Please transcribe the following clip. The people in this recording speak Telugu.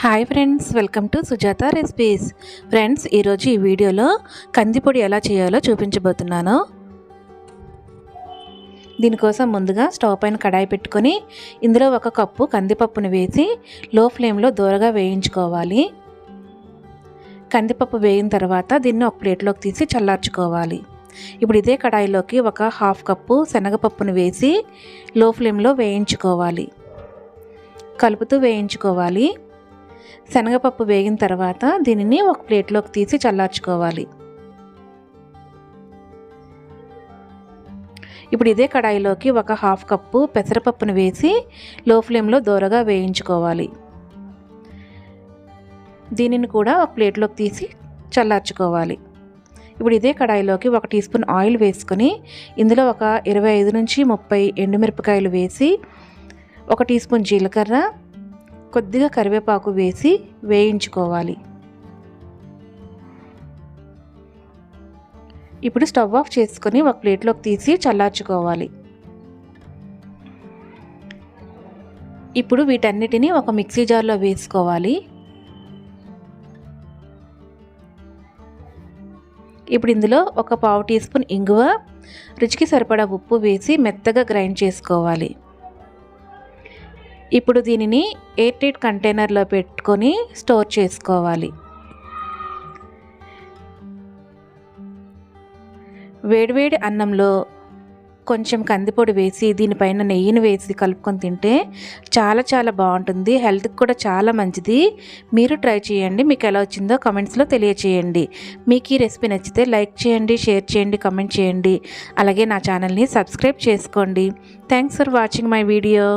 Hi friends, welcome to Sujatha recipes. Friends, ఈరోజు ఈ వీడియోలో కందిపొడి ఎలా చేయాలో చూపించబోతున్నాను. దీనికోసం ముందుగా స్టవ్ పైన కడాయి పెట్టుకొని ఇందులో 1 కప్పు కందిపప్పును వేసి లో ఫ్లేమ్లో దూరగా వేయించుకోవాలి. కందిపప్పు వేగిన తర్వాత దీన్ని ఒక ప్లేట్లోకి తీసి చల్లార్చుకోవాలి. ఇప్పుడు ఇదే కడాయిలోకి 1/2 కప్పు శనగపప్పును వేసి లో ఫ్లేమ్లో వేయించుకోవాలి. కలుపుతూ వేయించుకోవాలి. శనగపప్పు వేగిన తర్వాత దీనిని ఒక ప్లేట్లోకి తీసి చల్లార్చుకోవాలి. ఇప్పుడు ఇదే కడాయిలోకి 1/2 కప్పు పెసరపప్పును వేసి లో ఫ్లేమ్లో దోరగా వేయించుకోవాలి. దీనిని కూడా ఒక ప్లేట్లోకి తీసి చల్లార్చుకోవాలి. ఇప్పుడు ఇదే కడాయిలోకి 1 టీ స్పూన్ ఆయిల్ వేసుకొని ఇందులో ఒక 25 నుంచి 30 ఎండుమిరపకాయలు వేసి 1 టీ స్పూన్ జీలకర్ర, కొద్దిగా కరివేపాకు వేసి వేయించుకోవాలి. ఇప్పుడు స్టవ్ ఆఫ్ చేసుకొని ఒక ప్లేట్లోకి తీసి చల్లార్చుకోవాలి. ఇప్పుడు వీటన్నిటిని ఒక మిక్సీ జార్లో వేసుకోవాలి. ఇప్పుడు ఇందులో ఒక 1/2 టీ స్పూన్ ఇంగువ, రుచికి సరిపడా ఉప్పు వేసి మెత్తగా గ్రైండ్ చేసుకోవాలి. ఇప్పుడు దీనిని ఎయిర్ టైట్ కంటైనర్లో పెట్టుకొని స్టోర్ చేసుకోవాలి. వేడివేడి అన్నంలో కొంచెం కందిపొడి వేసి దీనిపైన నెయ్యిని వేసి కలుపుకొని తింటే చాలా బాగుంటుంది. హెల్త్కి కూడా చాలా మంచిది. మీరు ట్రై చేయండి. మీకు ఎలా వచ్చిందో కమెంట్స్లో తెలియచేయండి. మీకు ఈ రెసిపీ నచ్చితే లైక్ చేయండి, షేర్ చేయండి, కమెంట్ చేయండి. అలాగే నా ఛానల్ని సబ్స్క్రైబ్ చేసుకోండి. Thanks for watching my video.